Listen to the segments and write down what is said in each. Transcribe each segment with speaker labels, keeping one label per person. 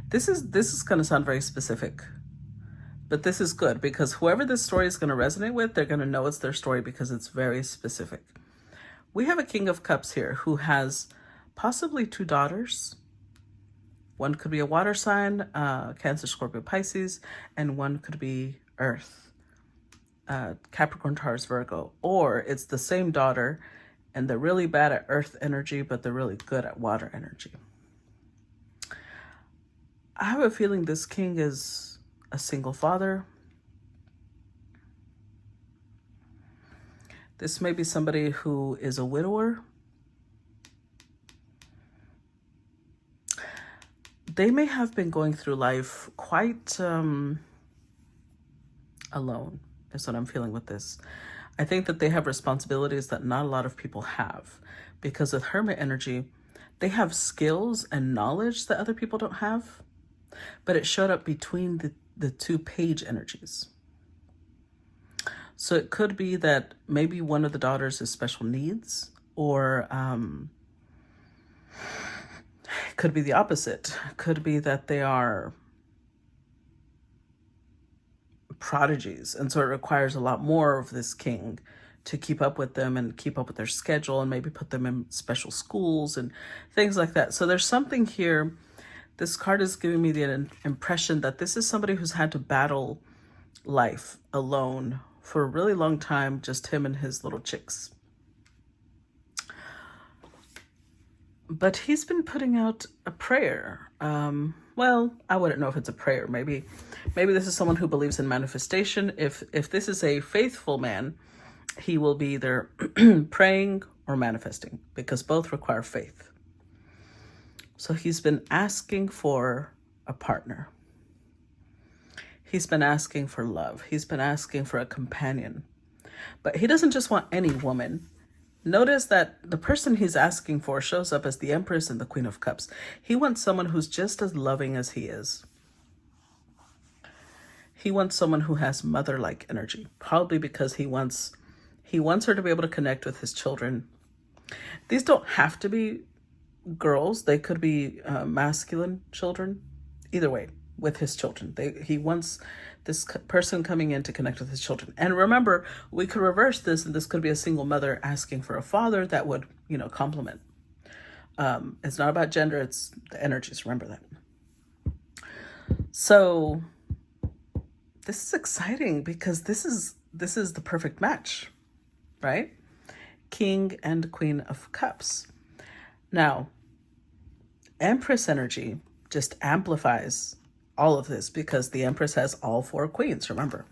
Speaker 1: This is going to sound very specific, but this is good because whoever this story is going to resonate with, they're going to know it's their story because it's very specific. We have a King of Cups here who has possibly 2 daughters. One could be a water sign, Cancer, Scorpio, Pisces, and one could be Earth, Capricorn, Taurus, Virgo. Or it's the same daughter and they're really bad at Earth energy, but they're really good at water energy. I have a feeling this king is a single father. This may be somebody who is a widower. They may have been going through life quite alone, is what I'm feeling with this. I think that they have responsibilities that not a lot of people have, because with Hermit energy, they have skills and knowledge that other people don't have, but it showed up between the 2 page energies. So it could be that maybe one of the daughters has special needs, or it could be the opposite. It could be that they are prodigies, and so it requires a lot more of this king to keep up with them and keep up with their schedule and maybe put them in special schools and things like that. So there's something here. This card is giving me the impression that this is somebody who's had to battle life alone for a really long time, just him and his little chicks. But he's been putting out a prayer. Well, I wouldn't know if it's a prayer. Maybe this is someone who believes in manifestation. If this is a faithful man, he will be either praying or manifesting, because both require faith. So he's been asking for a partner. He's been asking for love. He's been asking for a companion. But he doesn't just want any woman. Notice that the person he's asking for shows up as the Empress and the Queen of Cups. He wants someone who's just as loving as he is. He wants someone who has mother-like energy, probably because he wants her to be able to connect with his children. These don't have to be girls. They could be masculine children. Either way, with his children. He wants this person coming in to connect with his children. And remember, we could reverse this, and this could be a single mother asking for a father that would, complement. It's not about gender, it's the energies. Remember that. So this is exciting because this is the perfect match, right? King and Queen of Cups. Now, Empress energy just amplifies all of this because the Empress has all 4 queens, remember.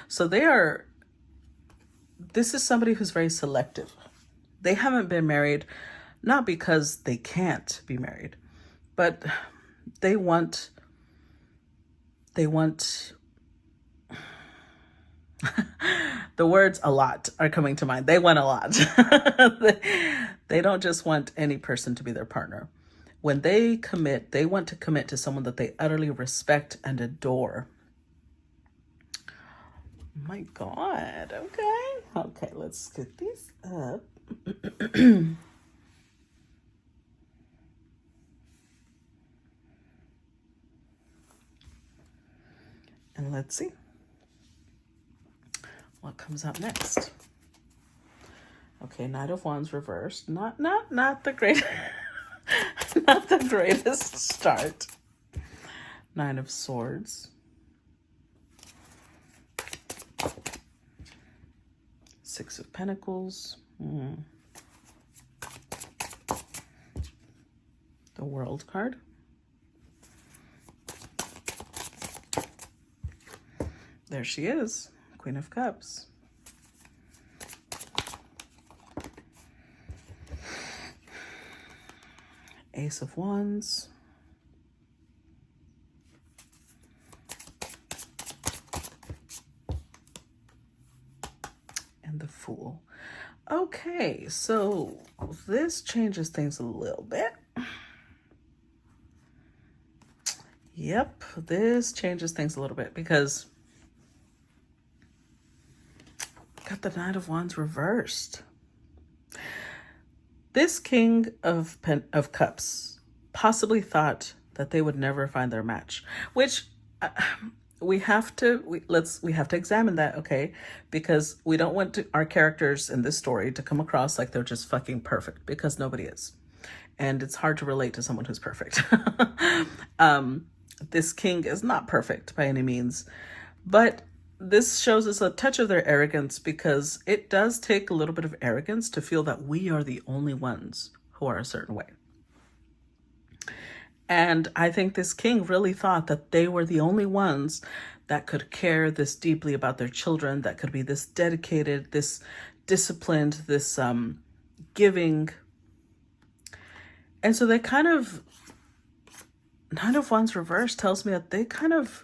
Speaker 1: So this is somebody who's very selective. They haven't been married, not because they can't be married, but they want the words a lot are coming to mind. They want a lot. They don't just want any person to be their partner. When they commit, they want to commit to someone that they utterly respect and adore. My God. Okay, let's get these up. And let's see what comes up next. Okay, Knight of Wands reversed. Not the great not the greatest start. 9 of Swords. 6 of Pentacles. The World card. There she is, Queen of Cups. Ace of Wands. And the Fool. Okay, so this changes things a little bit. Yep, this changes things a little bit because got the Knight of Wands reversed. This King of Cups possibly thought that they would never find their match, which we have to examine that, okay? Because we don't want our characters in this story to come across like they're just fucking perfect, because nobody is. And it's hard to relate to someone who's perfect. This king is not perfect by any means, but this shows us a touch of their arrogance, because it does take a little bit of arrogance to feel that we are the only ones who are a certain way. And I think this king really thought that they were the only ones that could care this deeply about their children, that could be this dedicated, this disciplined, this giving. And so they kind of, Nine of Wands reverse tells me that they kind of,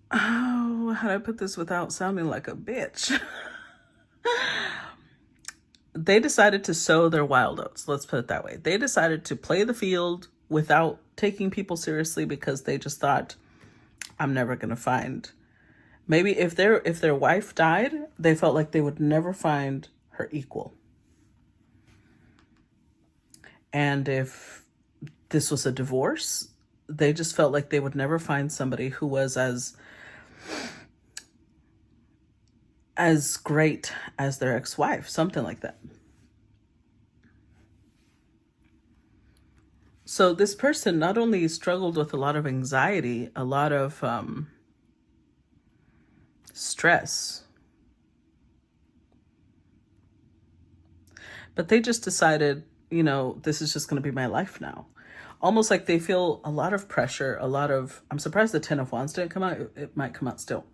Speaker 1: oh, how do I put this without sounding like a bitch? They decided to sow their wild oats. Let's put it that way. They decided to play the field without taking people seriously, because they just thought, I'm never going to find. Maybe if their wife died, they felt like they would never find her equal. And if this was a divorce, they just felt like they would never find somebody who was as great as their ex-wife, something like that. So this person not only struggled with a lot of anxiety, a lot of stress, but they just decided, this is just going to be my life now. Almost like they feel a lot of pressure, I'm surprised the Ten of Wands didn't come out. It might come out still.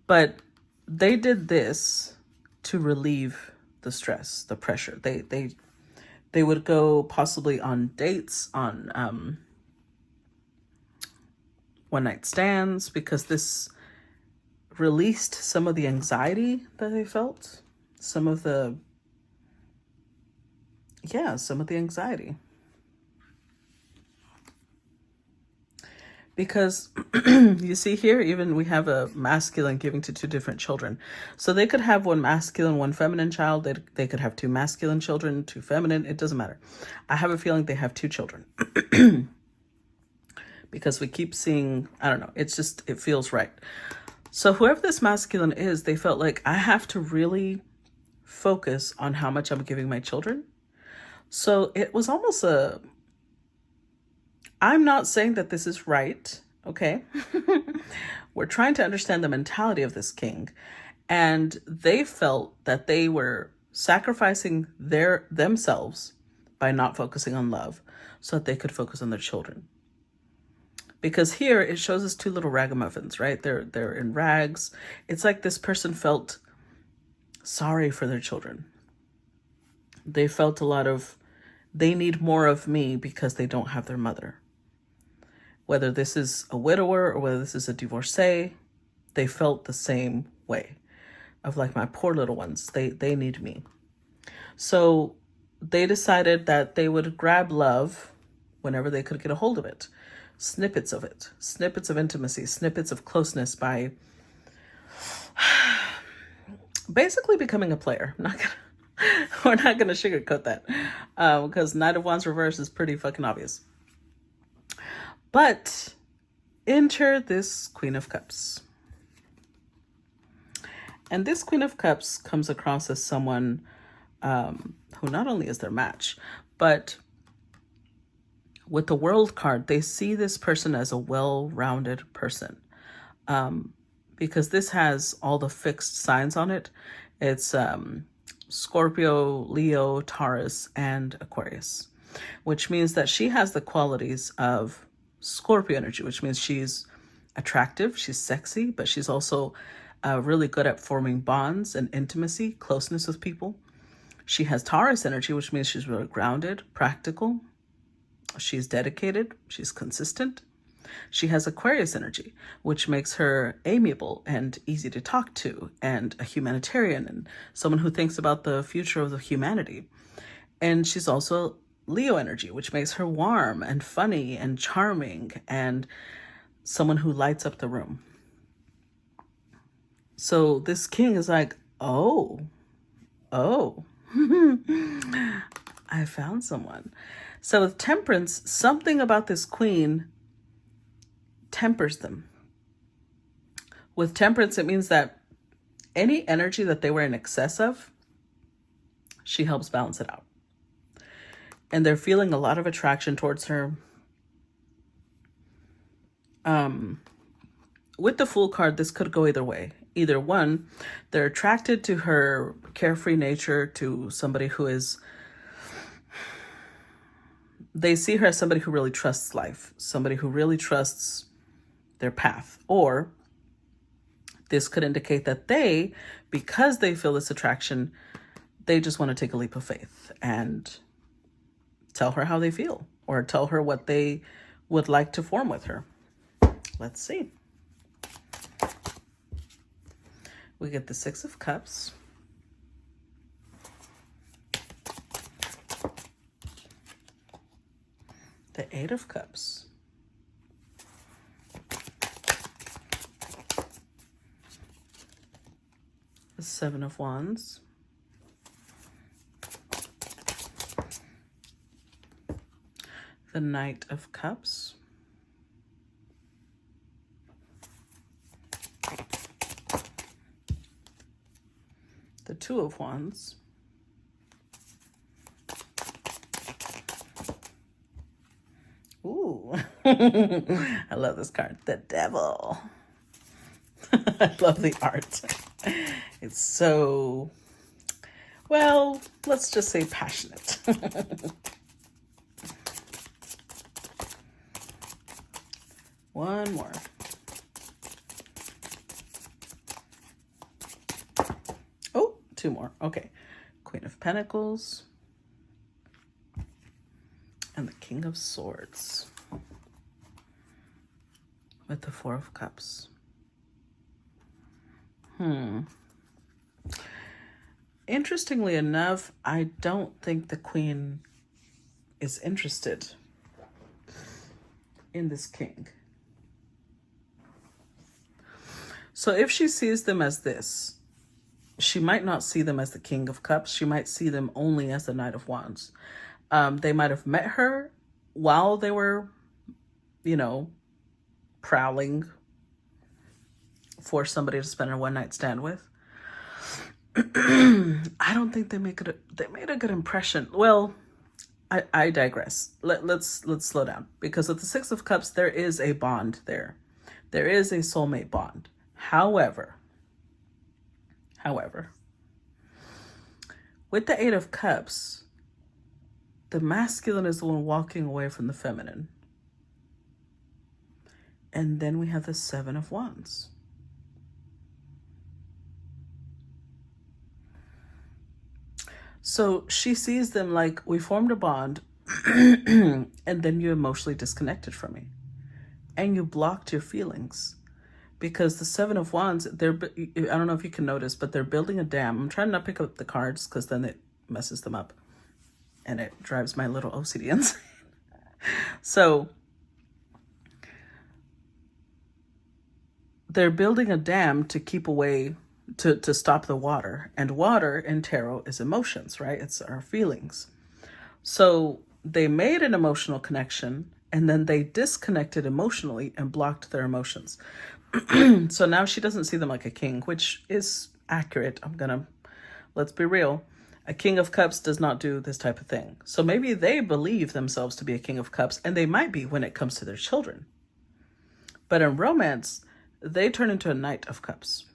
Speaker 1: But they did this to relieve the stress, the pressure. They would go possibly on dates, on one-night stands, because this released some of the anxiety that they felt, some of the anxiety. Because you see here, even we have a masculine giving to two different children. So they could have one masculine, one feminine child. They could have two masculine children, two feminine. It doesn't matter. I have a feeling they have two children. Because we keep seeing, I don't know, it feels right. So whoever this masculine is, they felt like, I have to really focus on how much I'm giving my children. So it was almost I'm not saying that this is right, okay? We're trying to understand the mentality of this king. And they felt that they were sacrificing themselves by not focusing on love, so that they could focus on their children. Because here it shows us two little ragamuffins, right? They're in rags. It's like this person felt sorry for their children. They felt they need more of me because they don't have their mother. Whether this is a widower or whether this is a divorcee, they felt the same way of like, my poor little ones, they need me. So they decided that they would grab love whenever they could get a hold of it. Snippets of intimacy, snippets of closeness, by basically becoming a player. We're not gonna sugarcoat that, because Knight of Wands reverse is pretty fucking obvious. But enter this Queen of Cups. And this Queen of Cups comes across as someone who not only is their match, but with the World card, they see this person as a well-rounded person, because this has all the fixed signs on it. It's Scorpio, Leo, Taurus, and Aquarius, which means that she has the qualities of Scorpio energy, which means she's attractive, she's sexy, but she's also really good at forming bonds and intimacy, closeness with people. She has Taurus energy, which means she's really grounded, practical. She's dedicated, she's consistent. She has Aquarius energy, which makes her amiable and easy to talk to, and a humanitarian, and someone who thinks about the future of the humanity. And she's also Leo energy, which makes her warm and funny and charming, and someone who lights up the room. So this king is like, oh. I found someone. So with Temperance, something about this queen tempers them. With Temperance, it means that any energy that they were in excess of, she helps balance it out. And they're feeling a lot of attraction towards her. With the Fool card, this could go either way. Either one, they're attracted to her carefree nature, to somebody who is, they see her as somebody who really trusts life, somebody who really trusts their path. Or this could indicate that they, because they feel this attraction, they just want to take a leap of faith and tell her how they feel, or tell her what they would like to form with her. Let's see. We get the Six of Cups. The Eight of Cups. The Seven of Wands. The Knight of Cups. The Two of Wands. Ooh, I love this card. The Devil. I love the art. It's so, well, let's just say passionate. One more. Oh, two more. Okay. Queen of Pentacles. And the King of Swords. With the Four of Cups. Interestingly enough, I don't think the Queen is interested in this King. So if she sees them as this, she might not see them as the King of Cups. She might see them only as the Knight of Wands. They might have met her while they were, you know, prowling for somebody to spend a one-night stand with. I don't think they made a good impression. Well, I digress. Let's slow down, because with the Six of Cups, there is a bond there. There is a soulmate bond. However, with the Eight of Cups, the masculine is the one walking away from the feminine. And then we have the Seven of Wands. So she sees them like, we formed a bond and then you emotionally disconnected from me and you blocked your feelings. Because the Seven of Wands, I don't know if you can notice, but they're building a dam. I'm trying not to pick up the cards because then it messes them up and it drives my little OCD insane. So they're building a dam to keep away, to stop the water. And water in tarot is emotions, right? It's our feelings. So they made an emotional connection and then they disconnected emotionally and blocked their emotions. So now she doesn't see them like a king, which is accurate. Let's be real. A King of Cups does not do this type of thing. So maybe they believe themselves to be a King of Cups, and they might be when it comes to their children. But in romance, they turn into a Knight of Cups.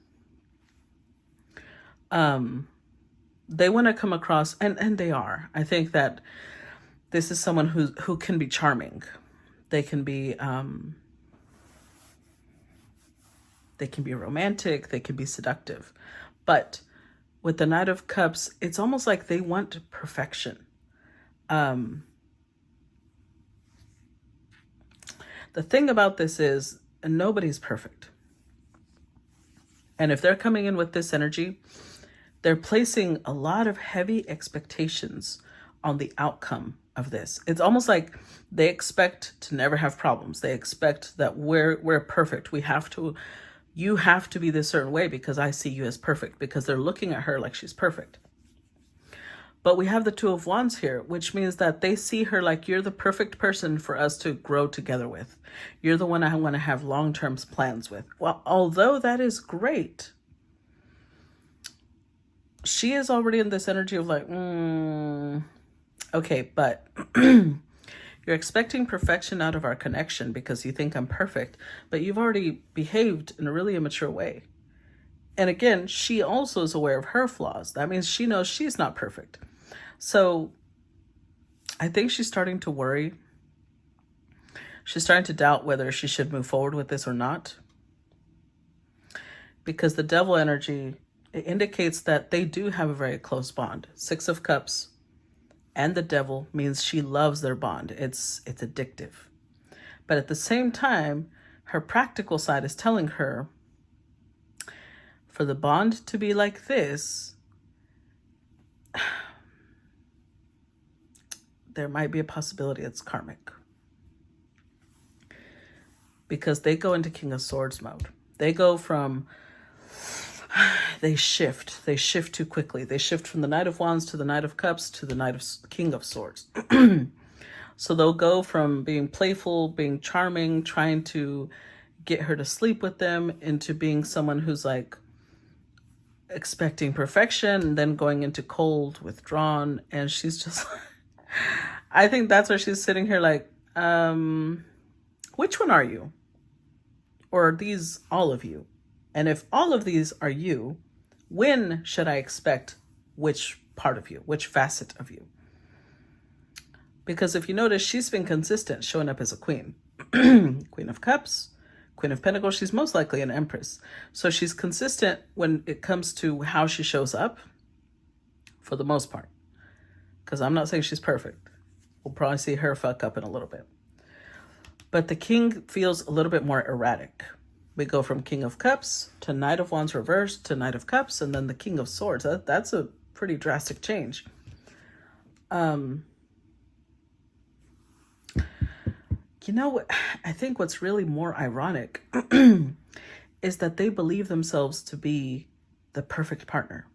Speaker 1: They want to come across, and they are. I think that this is someone who can be charming. They can be romantic. They can be seductive. But with the Knight of Cups, it's almost like they want perfection. The thing about this is nobody's perfect. And if they're coming in with this energy, they're placing a lot of heavy expectations on the outcome of this. It's almost like they expect to never have problems. They expect that we're perfect. You have to be this certain way because I see you as perfect, because they're looking at her like she's perfect. But we have the Two of Wands here, which means that they see her like, you're the perfect person for us to grow together with. You're the one I want to have long-term plans with. Well, although that is great, she is already in this energy of like, okay, but you're expecting perfection out of our connection because you think I'm perfect, but you've already behaved in a really immature way. And again, she also is aware of her flaws. That means she knows she's not perfect. So I think she's starting to worry. She's starting to doubt whether she should move forward with this or not. Because the devil energy, it indicates that they do have a very close bond. Six of Cups and the devil means she loves their bond. It's addictive. But at the same time, her practical side is telling her, for the bond to be like this, there might be a possibility it's karmic. Because they go into King of Swords mode. They go from, they shift too quickly. They shift from the Knight of Wands to the Knight of Cups to the King of Swords. So they'll go from being playful, being charming, trying to get her to sleep with them, into being someone who's like expecting perfection, and then going into cold, withdrawn. And she's just, I think that's where she's sitting here like, which one are you? Or are these all of you? And if all of these are you, when should I expect which part of you, which facet of you? Because if you notice, she's been consistent showing up as a queen. Queen of Cups, Queen of Pentacles, she's most likely an Empress. So she's consistent when it comes to how she shows up, for the most part. Because I'm not saying she's perfect. We'll probably see her fuck up in a little bit. But the king feels a little bit more erratic. We go from King of Cups to Knight of Wands reversed to Knight of Cups, and then the King of Swords. That's a pretty drastic change. You know, I think what's really more ironic is that they believe themselves to be the perfect partner.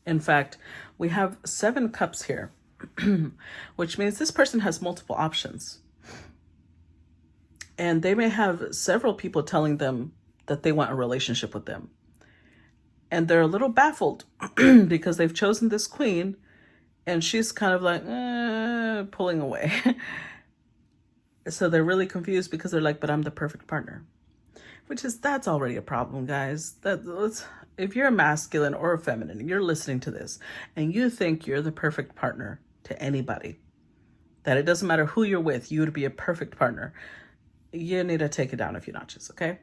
Speaker 1: In fact, we have 7 cups here, which means this person has multiple options. And they may have several people telling them that they want a relationship with them. And they're a little baffled because they've chosen this queen and she's kind of like, pulling away. So they're really confused because they're like, but I'm the perfect partner. That's already a problem, guys. If you're a masculine or a feminine, and you're listening to this and you think you're the perfect partner to anybody, that it doesn't matter who you're with, you would be a perfect partner, you need to take it down a few notches, okay?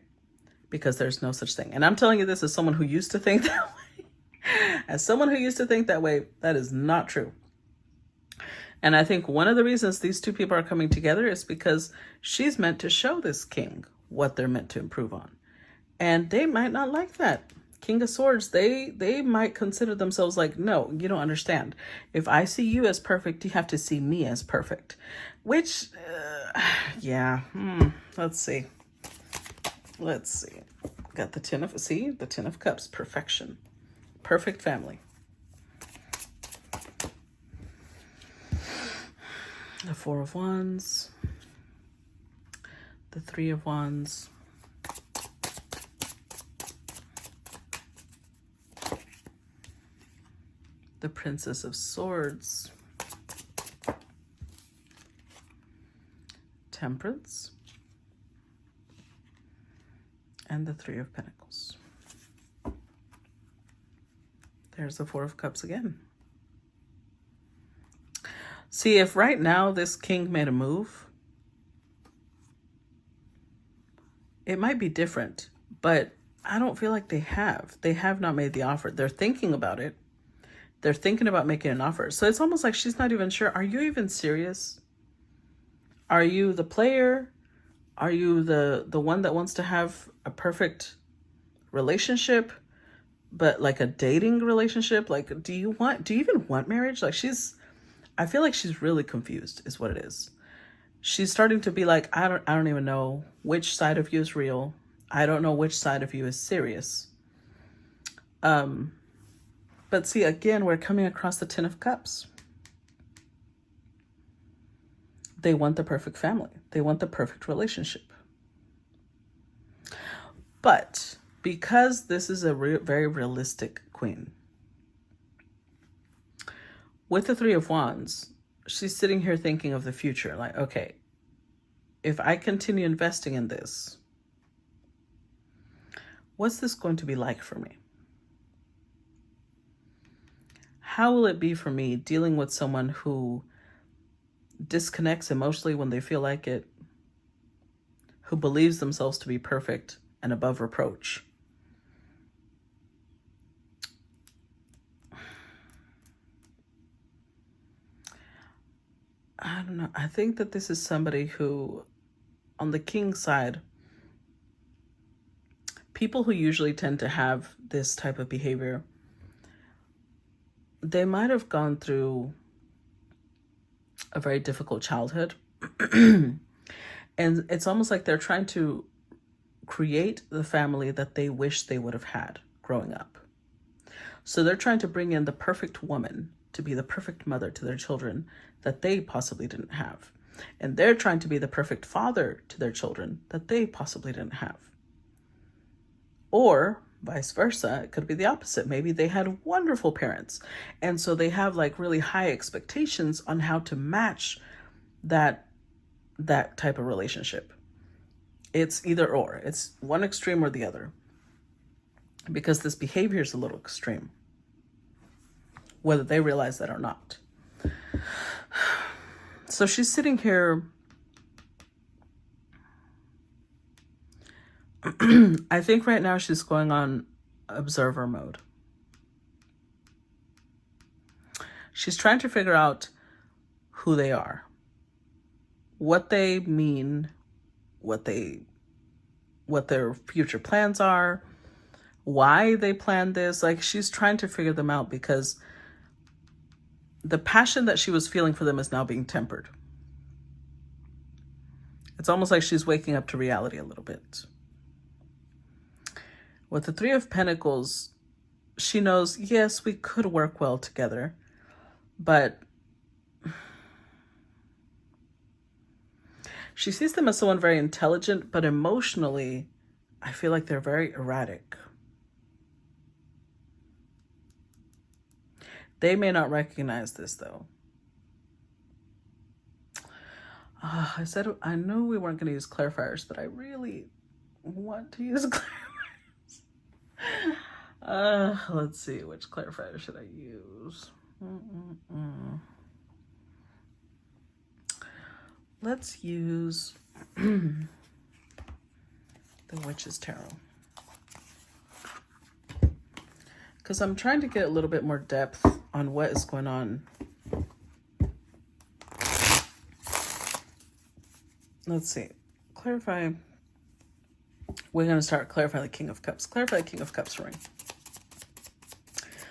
Speaker 1: Because there's no such thing. And I'm telling you this as someone who used to think that way. As someone who used to think that way, that is not true. And I think one of the reasons these two people are coming together is because she's meant to show this king what they're meant to improve on. And they might not like that. King of Swords, they might consider themselves like, no, you don't understand. If I see you as perfect, you have to see me as perfect. Which, yeah, let's see. Got the Ten of Cups, perfection. Perfect family. The Four of Wands. The Three of Wands. The Princess of Swords. Temperance. And the Three of Pentacles. There's the Four of Cups again. See, if right now this king made a move, it might be different, but I don't feel like they have. They have not made the offer. They're thinking about it. They're thinking about making an offer. So it's almost like she's not even sure. Are you even serious? Are you the player? Are you the one that wants to have a perfect relationship, but like a dating relationship? Like, do you even want marriage? Like I feel like she's really confused is what it is. She's starting to be like, I don't even know which side of you is real. I don't know which side of you is serious. But see, again, we're coming across the Ten of Cups. They want the perfect family. They want the perfect relationship. But because this is a very realistic queen, with the Three of Wands, she's sitting here thinking of the future. Like, okay, if I continue investing in this, what's this going to be like for me? How will it be for me dealing with someone who disconnects emotionally when they feel like it, who believes themselves to be perfect and above reproach? I don't know. I think that this is somebody who, on the king side, people who usually tend to have this type of behavior, they might have gone through a very difficult childhood. And it's almost like they're trying to create the family that they wish they would have had growing up. So they're trying to bring in the perfect woman to be the perfect mother to their children that they possibly didn't have. And they're trying to be the perfect father to their children that they possibly didn't have. Or vice versa, it could be the opposite. Maybe they had wonderful parents. And so they have like really high expectations on how to match that type of relationship. It's either or. It's one extreme or the other. Because this behavior is a little extreme, whether they realize that or not. So she's sitting here. I think right now she's going on observer mode. She's trying to figure out who they are, what they mean, what their future plans are, why they planned this. Like, she's trying to figure them out because the passion that she was feeling for them is now being tempered. It's almost like she's waking up to reality a little bit. With the Three of Pentacles, she knows, yes, we could work well together, but she sees them as someone very intelligent, but emotionally, I feel like they're very erratic. They may not recognize this, though. I said I knew we weren't going to use clarifiers, but I really want to use clarifiers. Let's see, which clarifier should I use? Let's use the Witch's Tarot. Because I'm trying to get a little bit more depth on what is going on. Let's see. Clarify. We're going to start clarifying the King of Cups. Clarify the King of Cups ring.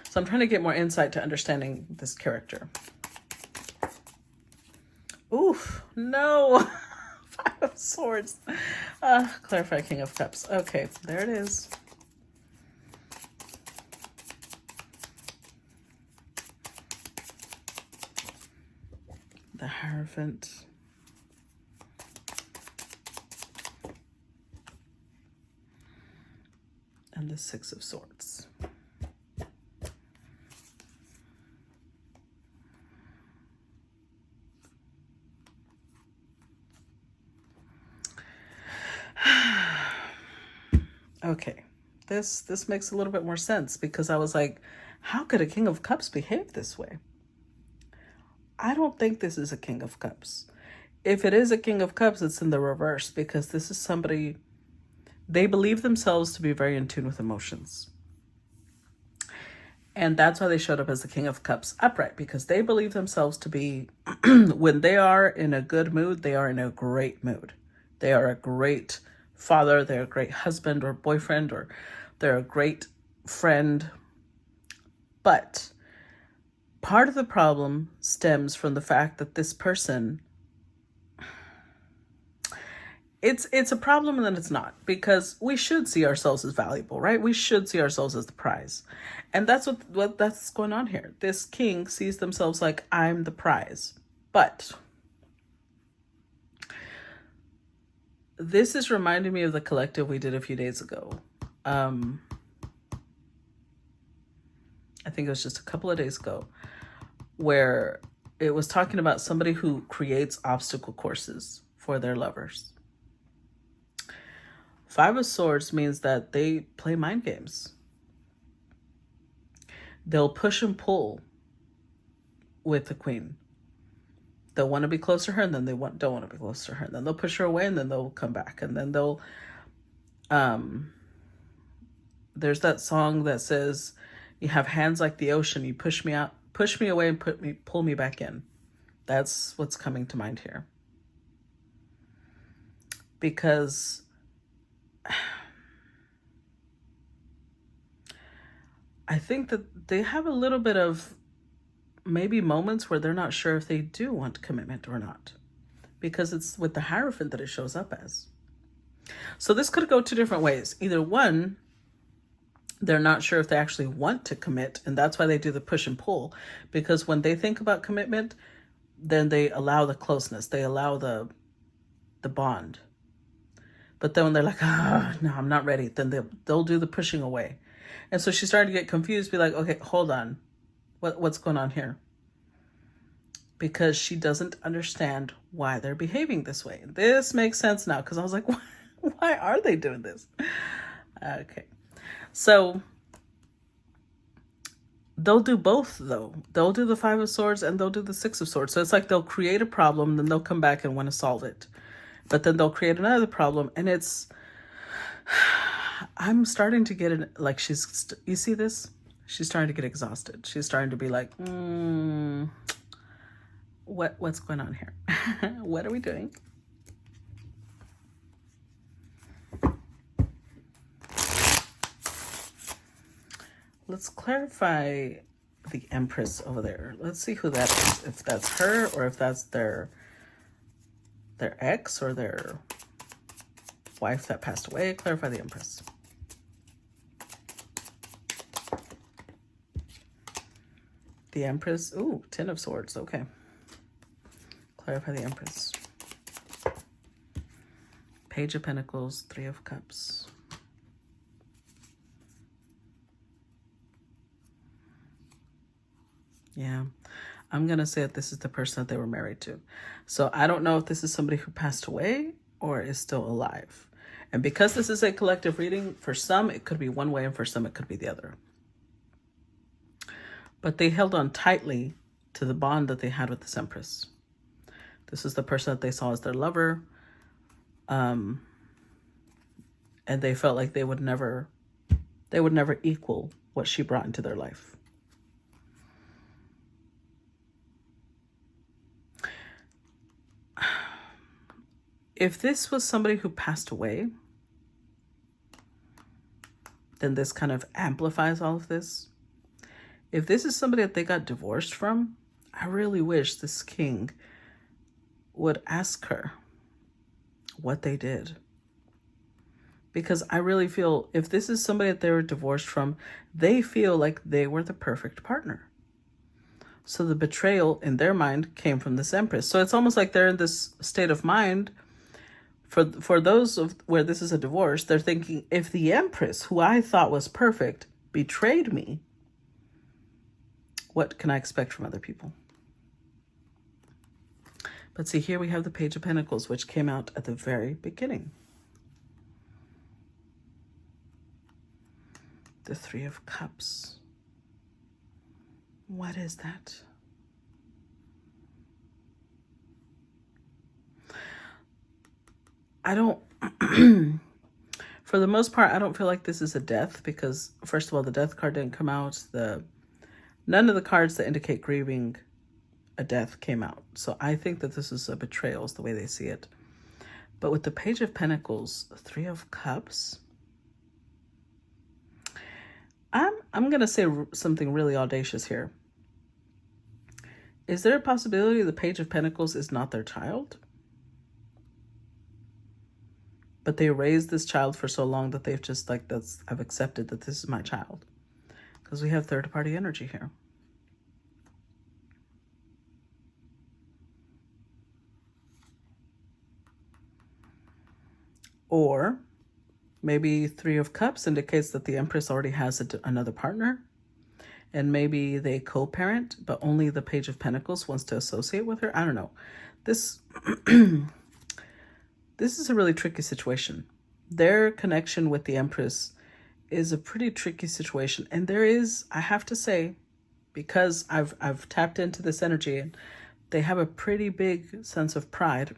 Speaker 1: So I'm trying to get more insight to understanding this character. Oof, no. Five of Swords. Clarify King of Cups. Okay, there it is. The Hierophant. And the Six of Swords. Okay, this makes a little bit more sense, because I was like, how could a King of Cups behave this way? I don't think this is a King of Cups. If it is a King of Cups, it's in the reverse, because this is somebody, they believe themselves to be very in tune with emotions. And that's why they showed up as the King of Cups upright, because they believe themselves to be, when they are in a good mood, they are in a great mood. They are a great father, they're a great husband or boyfriend, or they're a great friend. But part of the problem stems from the fact that this person it's a problem and then it's not, because we should see ourselves as valuable, right? We should see ourselves as the prize. And that's what that's going on here. This king sees themselves like, I'm the prize. But this is reminding me of the collective we did a few days ago. I think it was just a couple of days ago, where it was talking about somebody who creates obstacle courses for their lovers. Five of Swords means that they play mind games. They'll push and pull with the Queen. They'll want to be close to her, and then they don't want to be close to her. And then they'll push her away, and then they'll come back. And then they'll... there's that song that says, you have hands like the ocean. You push me out, push me away, and pull me back in. That's what's coming to mind here. Because I think that they have a little bit of maybe moments where they're not sure if they do want commitment or not, because it's with the Hierophant that it shows up as. So this could go two different ways. Either one, they're not sure if they actually want to commit, and that's why they do the push and pull, because when they think about commitment, then they allow the closeness, they allow the bond. But then when they're like, no, I'm not ready, then they'll do the pushing away. And so she's starting to get confused, be like, okay, hold on. What's going on here? Because she doesn't understand why they're behaving this way. This makes sense now, because I was like, why are they doing this? Okay. So they'll do both, though. They'll do the Five of Swords and they'll do the Six of Swords. So it's like they'll create a problem, then they'll come back and want to solve it. But then they'll create another problem, and it's... I'm starting to get it, like you see this? She's starting to get exhausted. She's starting to be like, what's going on here? What are we doing? Let's clarify the Empress over there. Let's see who that is. If that's her, or if that's their ex or their wife that passed away. Clarify the Empress. The Empress. Ooh, Ten of Swords. Okay. Clarify the Empress. Page of Pentacles. Three of Cups. Yeah. I'm going to say that this is the person that they were married to. So I don't know if this is somebody who passed away or is still alive. And because this is a collective reading, for some it could be one way and for some it could be the other. But they held on tightly to the bond that they had with this Empress. This is the person that they saw as their lover. And they felt like they would never equal what she brought into their life. If this was somebody who passed away, then this kind of amplifies all of this. If this is somebody that they got divorced from, I really wish this king would ask her what they did. Because I really feel if this is somebody that they were divorced from, they feel like they were the perfect partner. So the betrayal in their mind came from this Empress. So it's almost like they're in this state of mind. For those where this is a divorce, they're thinking, if the Empress, who I thought was perfect, betrayed me, what can I expect from other people? But see, here we have the Page of Pentacles, which came out at the very beginning. The Three of Cups. What is that? I don't, for the most part, I don't feel like this is a death because, first of all, the Death card didn't come out. None of the cards that indicate grieving a death came out. So I think that this is a betrayal is the way they see it. But with the Page of Pentacles, Three of Cups, I'm going to say something really audacious here. Is there a possibility the Page of Pentacles is not their child? But they raised this child for so long that they've just like, I've accepted that this is my child. Because we have third party energy here. Or maybe Three of Cups indicates that the Empress already has another partner. And maybe they co-parent, but only the Page of Pentacles wants to associate with her. I don't know. This, this is a really tricky situation. Their connection with the Empress is a pretty tricky situation. And there is, I have to say, because I've tapped into this energy and they have a pretty big sense of pride.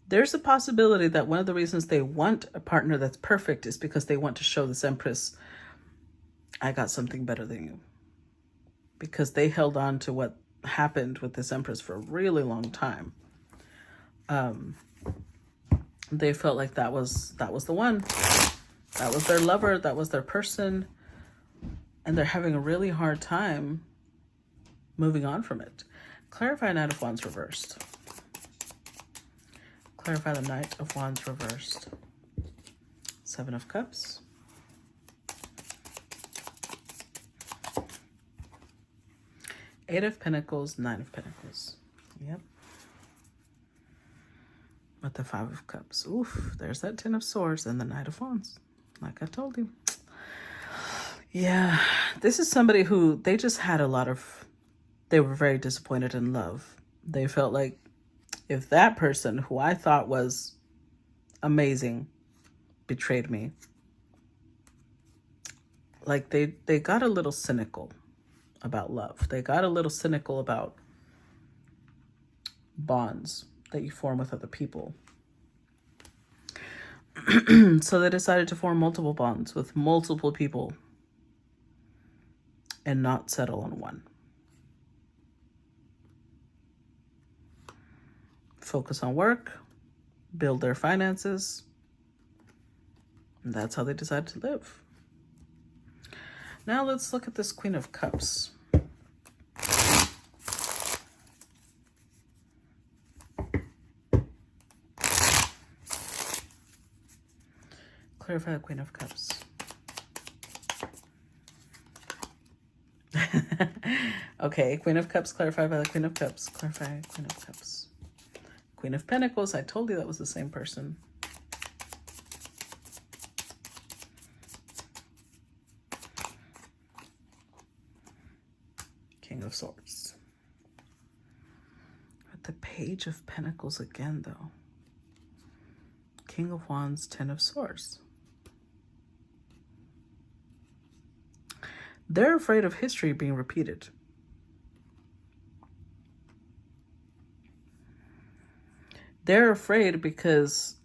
Speaker 1: There's a possibility that one of the reasons they want a partner that's perfect is because they want to show this Empress, I got something better than you. Because they held on to what happened with this Empress for a really long time. They felt like that was the one. That was their lover. That was their person. And they're having a really hard time moving on from it. Clarify Knight of Wands reversed. Clarify the Knight of Wands reversed. Seven of Cups. Eight of Pentacles, Nine of Pentacles. Yep. With the Five of Cups. Oof, there's that Ten of Swords and the Knight of Wands. Like I told you. Yeah, this is somebody who, they just had a lot of, they were very disappointed in love. They felt like if that person who I thought was amazing betrayed me, like they got a little cynical about love. They got a little cynical about bonds that you form with other people. So they decided to form multiple bonds with multiple people and not settle on one. Focus on work, build their finances. And that's how they decided to live. Now let's look at this Queen of Cups. Clarify the Queen of Cups. Okay, Queen of Cups clarified by the Queen of Cups. Clarify Queen of Cups. Queen of Pentacles, I told you that was the same person. King of Swords. With the Page of Pentacles again, though. King of Wands, Ten of Swords. They're afraid of history being repeated. They're afraid because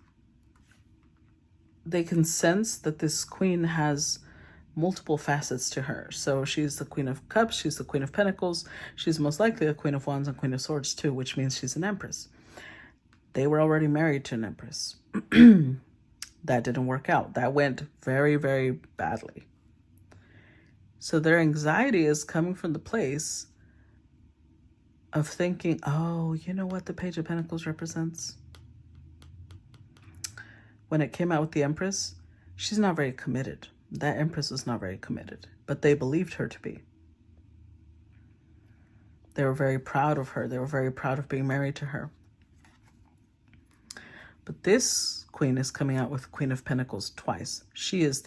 Speaker 1: they can sense that this queen has multiple facets to her. So she's the Queen of Cups, she's the Queen of Pentacles, she's most likely a Queen of Wands and Queen of Swords too, which means she's an Empress. They were already married to an Empress. That didn't work out. That went very, very badly. So their anxiety is coming from the place of thinking, oh, you know what the Page of Pentacles represents? When it came out with the Empress, she's not very committed. That Empress was not very committed, but they believed her to be. They were very proud of her. They were very proud of being married to her. But this queen is coming out with Queen of Pentacles twice. She's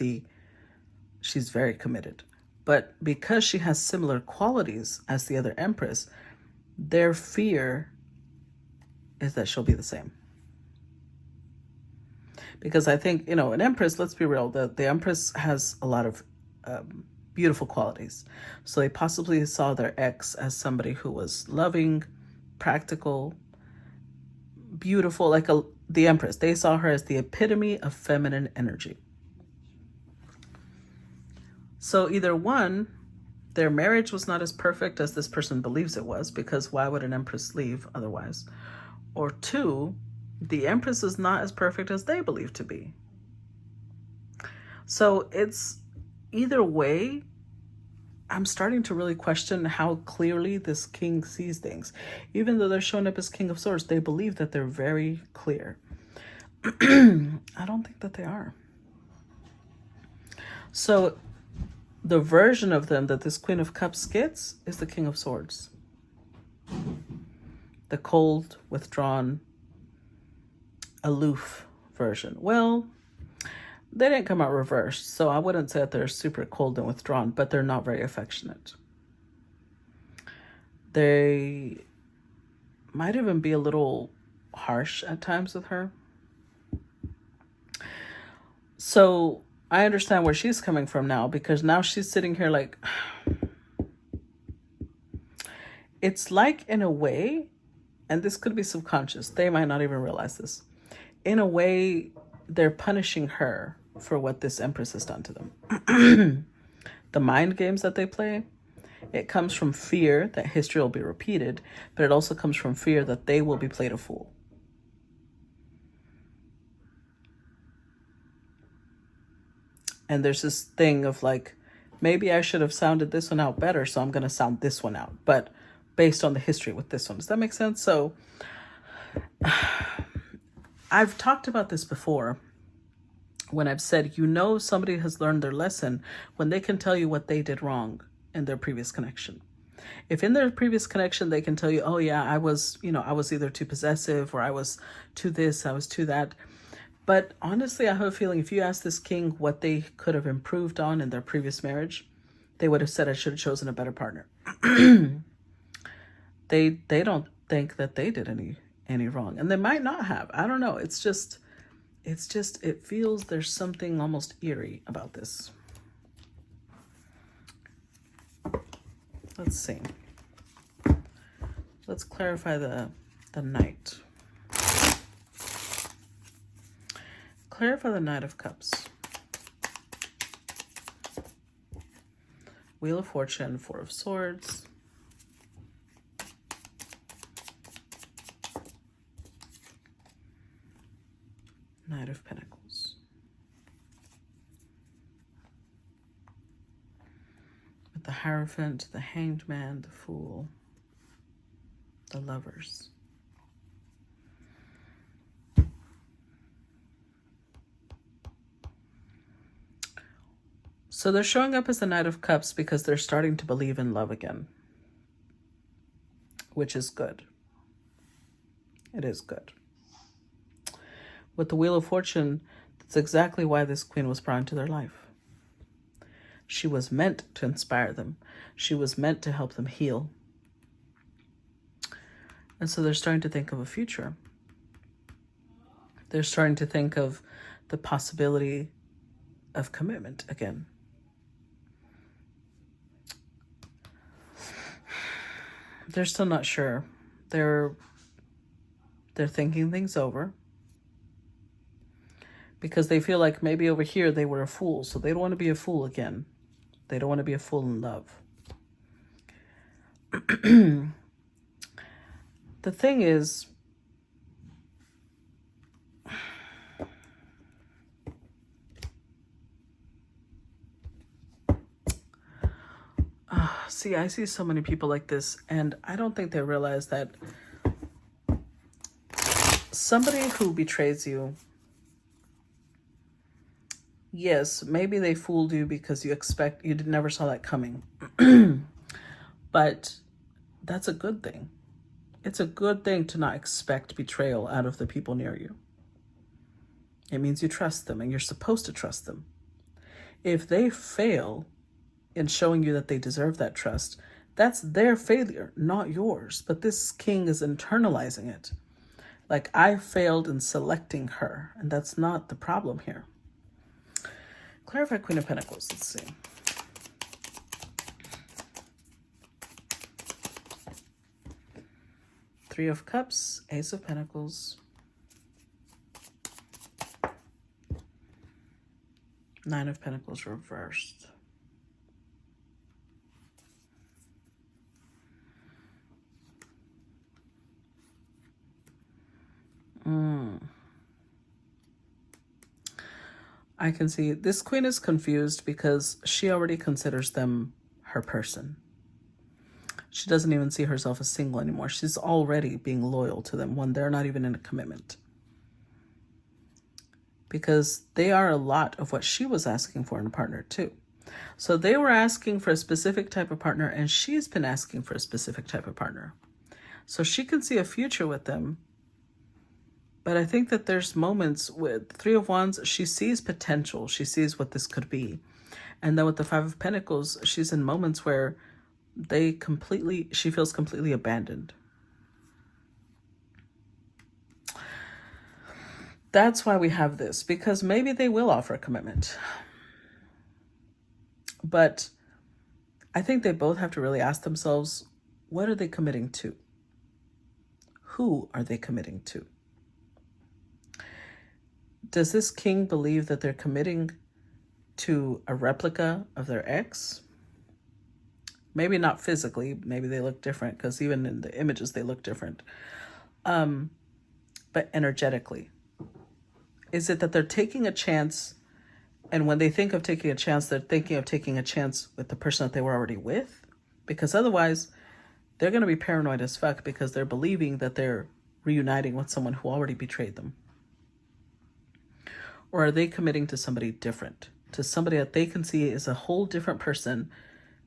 Speaker 1: very committed. But because she has similar qualities as the other Empress, their fear is that she'll be the same. Because I think, you know, an Empress, let's be real, the Empress has a lot of beautiful qualities. So they possibly saw their ex as somebody who was loving, practical, beautiful, like the Empress. They saw her as the epitome of feminine energy. So either one, their marriage was not as perfect as this person believes it was, because why would an Empress leave otherwise? Or two, the Empress is not as perfect as they believe to be. So it's either way, I'm starting to really question how clearly this king sees things. Even though they're showing up as King of Swords, they believe that they're very clear. I don't think that they are. So the version of them that this Queen of Cups gets is the King of Swords. The cold, withdrawn, aloof version. Well, they didn't come out reversed, so I wouldn't say that they're super cold and withdrawn, but they're not very affectionate. They might even be a little harsh at times with her. So I understand where she's coming from now, because now she's sitting here like, it's like, in a way, and this could be subconscious, they might not even realize this. In a way, they're punishing her for what this Empress has done to them. The mind games that they play, it comes from fear that history will be repeated, but it also comes from fear that they will be played a fool. And there's this thing of like, maybe I should have sounded this one out better, so I'm going to sound this one out, but based on the history with this one. Does that make sense? So I've talked about this before when I've said, somebody has learned their lesson when they can tell you what they did wrong in their previous connection. If in their previous connection, they can tell you, oh yeah, I was either too possessive, or I was too this, I was too that. But honestly, I have a feeling if you ask this king what they could have improved on in their previous marriage, they would have said, I should have chosen a better partner. They don't think that they did any wrong. And they might not have. I don't know. It feels there's something almost eerie about this. Let's see. Let's clarify the Knight. Clarify the Knight of Cups. Wheel of Fortune, Four of Swords. Knight of Pentacles. With the Hierophant, the Hanged Man, the Fool, the Lovers. So they're showing up as the Knight of Cups because they're starting to believe in love again, which is good. It is good. With the Wheel of Fortune, that's exactly why this queen was brought into their life. She was meant to inspire them. She was meant to help them heal. And so they're starting to think of a future. They're starting to think of the possibility of commitment again. They're still not sure. They're thinking things over, because they feel like maybe over here they were a fool, so they don't want to be a fool again. They don't want to be a fool in love. The thing is, see, I see so many people like this, and I don't think they realize that somebody who betrays you, yes, maybe they fooled you because you never saw that coming. But that's a good thing. It's a good thing to not expect betrayal out of the people near you. It means you trust them, and you're supposed to trust them. If they fail in showing you that they deserve that trust, that's their failure, not yours. But this king is internalizing it. Like, I failed in selecting her, and that's not the problem here. Clarify Queen of Pentacles. Let's see. Three of Cups, Ace of Pentacles, Nine of Pentacles reversed. I can see this queen is confused because she already considers them her person. She doesn't even see herself as single anymore. She's already being loyal to them when they're not even in a commitment. because they are a lot of what she was asking for in a partner too. So they were asking for a specific type of partner, and she's been asking for a specific type of partner. So she can see a future with them. But I think that there's moments with Three of Wands, she sees potential. She sees what this could be. And then with the Five of Pentacles, she's in moments where she feels completely abandoned. That's why we have this, because maybe they will offer a commitment. But I think they both have to really ask themselves, what are they committing to? Who are they committing to? Does this king believe that they're committing to a replica of their ex? Maybe not physically. Maybe they look different, because even in the images, they look different. But energetically. Is it that they're taking a chance, and when they think of taking a chance, they're thinking of taking a chance with the person that they were already with? Because otherwise, they're going to be paranoid as fuck, because they're believing that they're reuniting with someone who already betrayed them. Or are they committing to somebody different? To somebody that they can see is a whole different person,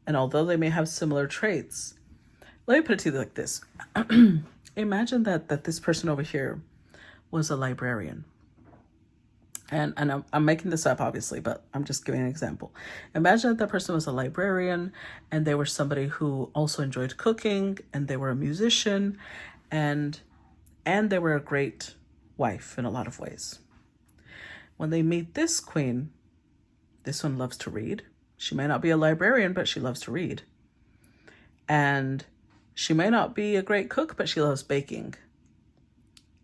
Speaker 1: and although they may have similar traits, let me put it to you like this. Imagine that this person over here was a librarian. And I'm making this up, obviously, but I'm just giving an example. Imagine that person was a librarian, and they were somebody who also enjoyed cooking, and they were a musician, and they were a great wife in a lot of ways. When they meet this queen, this one loves to read. She may not be a librarian, but she loves to read. And she may not be a great cook, but she loves baking.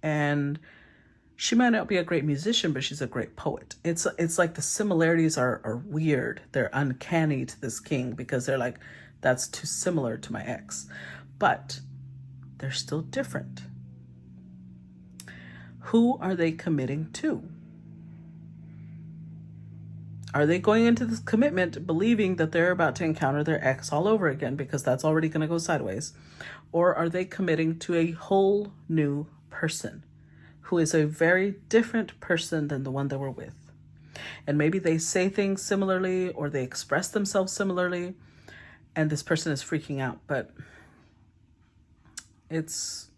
Speaker 1: And she might not be a great musician, but she's a great poet. It's like the similarities are weird. They're uncanny to this king, because they're like, that's too similar to my ex. But they're still different. Who are they committing to? Are they going into this commitment believing that they're about to encounter their ex all over again, because that's already going to go sideways? Or are they committing to a whole new person who is a very different person than the one they were with? And maybe they say things similarly, or they express themselves similarly, and this person is freaking out. But it's...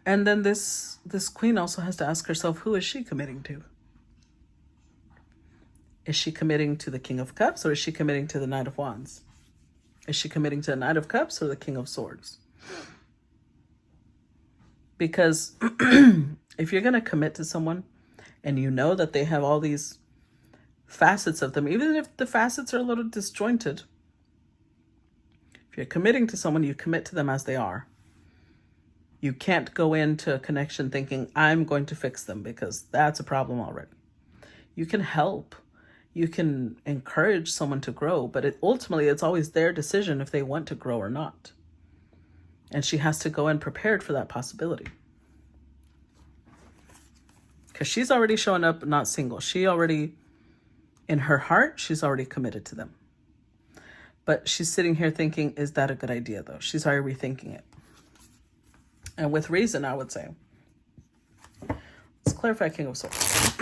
Speaker 1: And then this queen also has to ask herself, who is she committing to? Is she committing to the King of Cups, or is she committing to the Knight of Wands? Is she committing to the Knight of Cups or the King of Swords? Because if you're going to commit to someone and you know that they have all these facets of them, even if the facets are a little disjointed, if you're committing to someone, you commit to them as they are. You can't go into a connection thinking, I'm going to fix them, because that's a problem already. You can help. You can encourage someone to grow, but ultimately it's always their decision if they want to grow or not. And she has to go in prepared for that possibility. Because she's already showing up not single. She already, in her heart, she's already committed to them. But she's sitting here thinking, is that a good idea though? She's already rethinking it. And with reason, I would say. Let's clarify King of Swords.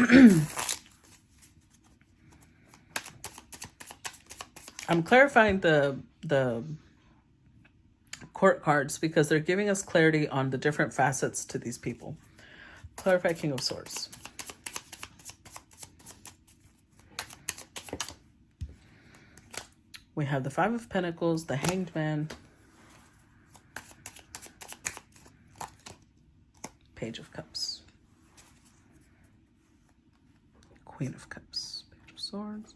Speaker 1: I'm clarifying the court cards because they're giving us clarity on the different facets to these people. Clarify King of Swords. We have the Five of Pentacles, the Hanged Man, Page of Cups, Queen of Cups, Page of Swords.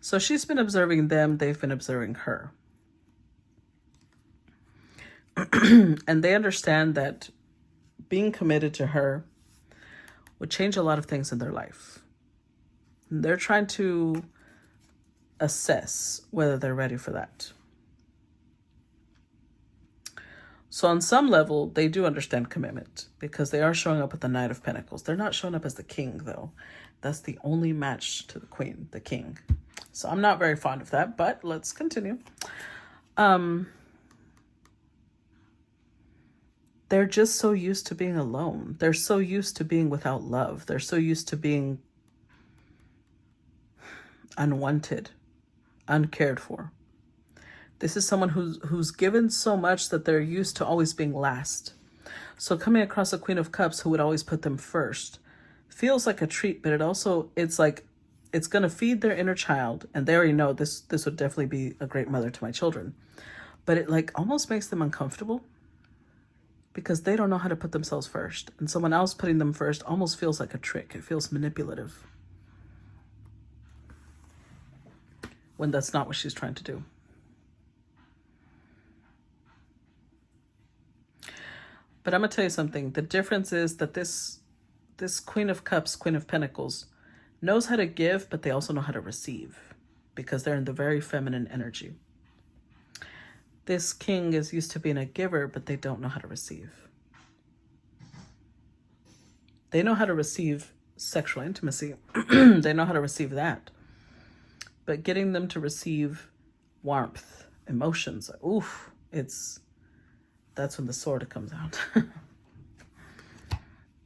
Speaker 1: So she's been observing them, they've been observing her. And they understand that being committed to her would change a lot of things in their life. And they're trying to assess whether they're ready for that. So on some level, they do understand commitment because they are showing up with the Knight of Pentacles. They're not showing up as the king, though. That's the only match to the queen, the king. So I'm not very fond of that, but let's continue. They're just so used to being alone. They're so used to being without love. They're so used to being unwanted, uncared for. This is someone who's given so much that they're used to always being last. So coming across a Queen of Cups who would always put them first feels like a treat, but it's like it's going to feed their inner child, and they already know this would definitely be a great mother to my children. But it like almost makes them uncomfortable because they don't know how to put themselves first, and someone else putting them first almost feels like a trick. It feels manipulative when that's not what she's trying to do. But I'm going to tell you something. The difference is that this Queen of Cups, Queen of Pentacles, knows how to give, but they also know how to receive because they're in the very feminine energy. This King is used to being a giver, but they don't know how to receive. They know how to receive sexual intimacy. They know how to receive that. But getting them to receive warmth, emotions, oof, that's when the sword comes out.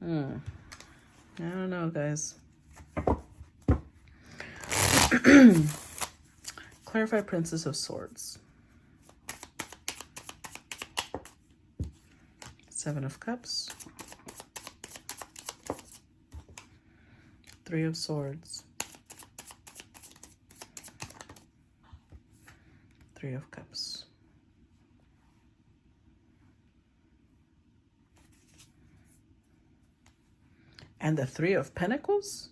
Speaker 1: I don't know, guys. Clarify Princess of Swords. Seven of Cups. Three of Swords. Three of Cups. And the Three of Pentacles?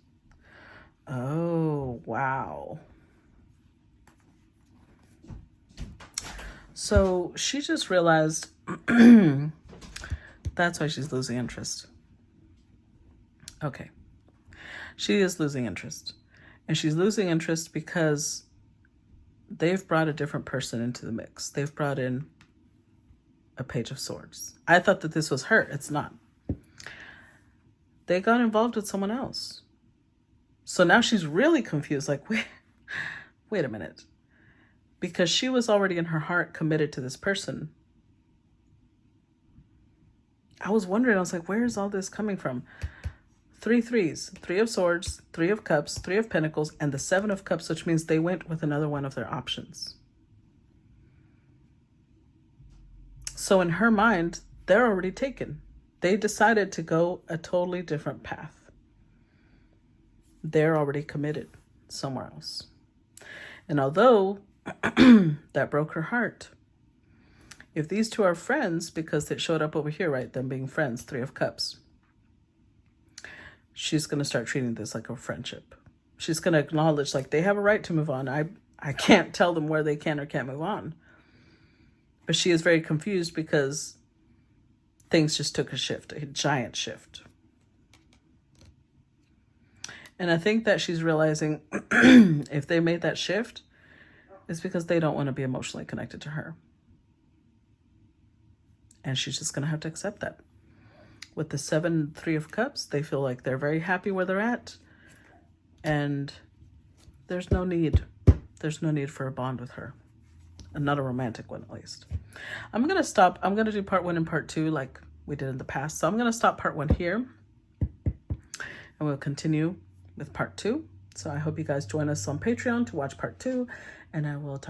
Speaker 1: Oh, wow. So she just realized that's why she's losing interest. Okay. She is losing interest. And she's losing interest because they've brought a different person into the mix. They've brought in a Page of Swords. I thought that this was her. It's not. They got involved with someone else. So now she's really confused. Like, wait a minute. Because she was already in her heart committed to this person. I was wondering, I was like, where is all this coming from? Three threes, Three of Swords, Three of Cups, Three of Pentacles, and the Seven of Cups, which means they went with another one of their options. So in her mind, they're already taken. They decided to go a totally different path. They're already committed somewhere else. And although that broke her heart, if these two are friends, because it showed up over here, right? Them being friends, Three of Cups. She's going to start treating this like a friendship. She's going to acknowledge like they have a right to move on. I can't tell them where they can or can't move on. But she is very confused because things just took a shift, a giant shift. And I think that she's realizing if they made that shift, it's because they don't want to be emotionally connected to her. And she's just going to have to accept that. With the 7, 3 of Cups, they feel like they're very happy where they're at. And there's no need. There's no need for a bond with her. And not a romantic one, at least. I'm going to stop. I'm going to do part 1 and part 2 like we did in the past. So I'm going to stop part 1 here. And we'll continue with part 2. So I hope you guys join us on Patreon to watch part 2. And I will talk